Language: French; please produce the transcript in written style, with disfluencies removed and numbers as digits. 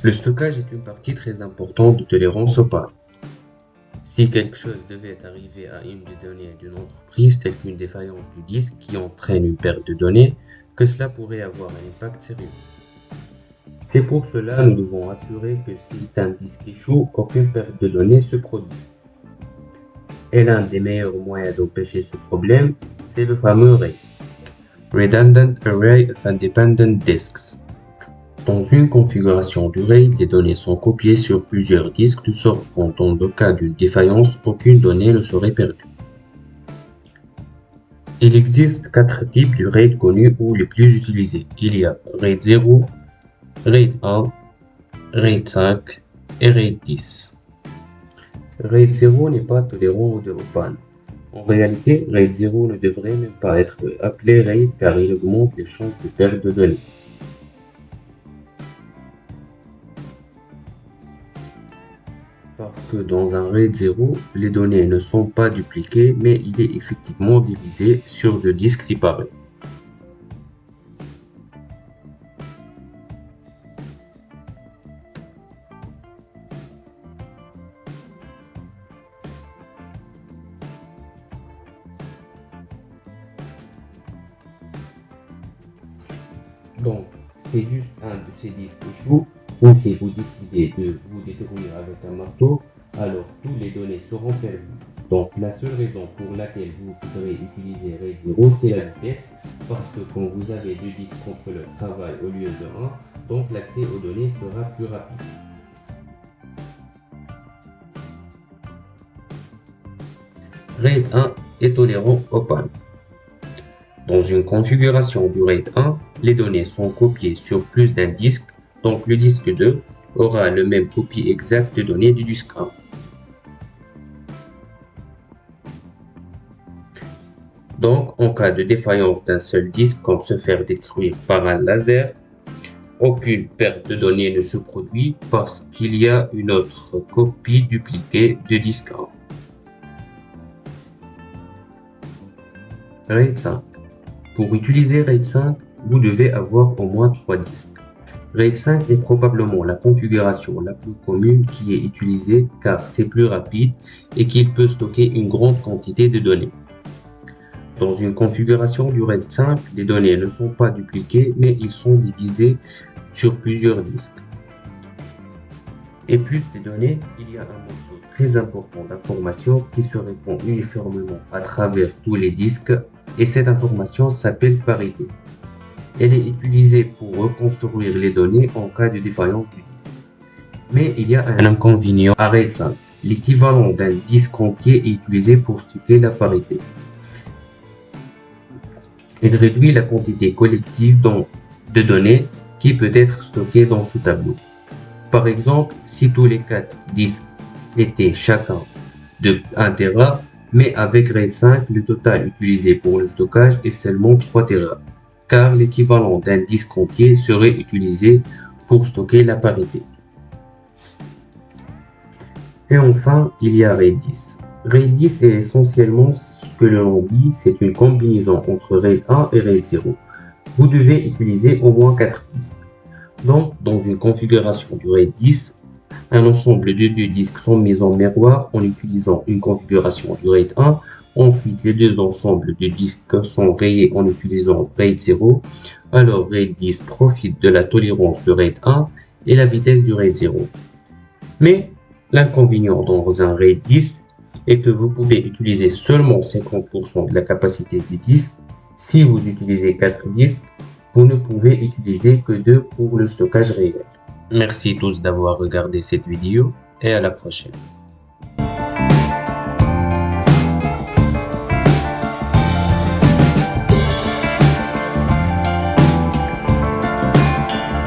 Le stockage est une partie très importante de tolérance aux pannes. Si quelque chose devait arriver à une des données d'une entreprise, telle qu'une défaillance du disque qui entraîne une perte de données, que cela pourrait avoir un impact sérieux. C'est pour cela que nous devons assurer que si un disque échoue, aucune perte de données se produit. Et l'un des meilleurs moyens d'empêcher ce problème, c'est le fameux RAID, Redundant Array of Independent Disks. Dans une configuration du RAID, les données sont copiées sur plusieurs disques de sorte qu'en le cas d'une défaillance, aucune donnée ne serait perdue. Il existe 4 types de RAID connus ou les plus utilisés. Il y a RAID 0, RAID 1, RAID 5 et RAID 10. RAID 0 n'est pas tolérant aux pannes. En réalité, RAID 0 ne devrait même pas être appelé RAID car il augmente les chances de perte de données. Parce que dans un RAID 0, les données ne sont pas dupliquées, mais il est effectivement divisé sur 2 disques séparés. Donc, c'est juste un de ces disques échoue, ou si vous décidez de vous détruire avec un marteau, alors toutes les données seront perdues. Donc, la seule raison pour laquelle vous voudrez utiliser RAID 0, c'est la vitesse, parce que quand vous avez 2 disques contre leur travail au lieu de 1, donc l'accès aux données sera plus rapide. RAID 1 est tolérant aux pannes. Dans une configuration du RAID 1, les données sont copiées sur plus d'un disque, donc le disque 2 aura le même copie exacte de données du disque 1. Donc, en cas de défaillance d'un seul disque, comme se faire détruire par un laser, aucune perte de données ne se produit parce qu'il y a une autre copie dupliquée de disque 1. RAID 5. Pour utiliser RAID 5, vous devez avoir au moins 3 disques. RAID 5 est probablement la configuration la plus commune qui est utilisée car c'est plus rapide et qu'il peut stocker une grande quantité de données. Dans une configuration du RAID 5, les données ne sont pas dupliquées mais ils sont divisés sur plusieurs disques. Et plus de données, il y a un morceau très important d'information qui se répand uniformément à travers tous les disques et cette information s'appelle parité. Elle est utilisée pour reconstruire les données en cas de défaillance du disque. Mais il y a un inconvénient à RAID 5. L'équivalent d'un disque entier est utilisé pour stocker la parité. Il réduit la quantité collective de données qui peut être stockée dans ce tableau. Par exemple, si tous les 4 disques étaient chacun de 1 Tera, mais avec RAID 5, le total utilisé pour le stockage est seulement 3 Tera, car l'équivalent d'un disque entier serait utilisé pour stocker la parité. Et enfin, il y a RAID 10. RAID 10 est essentiellement ce que le nom dit, c'est une combinaison entre RAID 1 et RAID 0. Vous devez utiliser au moins 4 disques. Donc, dans une configuration du RAID 10, un ensemble de 2 disques sont mis en miroir en utilisant une configuration du RAID 1. Ensuite, les 2 ensembles de disques sont rayés en utilisant RAID 0. Alors, RAID 10 profite de la tolérance de RAID 1 et la vitesse du RAID 0. Mais l'inconvénient dans un RAID 10 est que vous pouvez utiliser seulement 50% de la capacité du disque. Si vous utilisez 4 disques, vous ne pouvez utiliser que 2 pour le stockage réel. Merci tous d'avoir regardé cette vidéo et à la prochaine.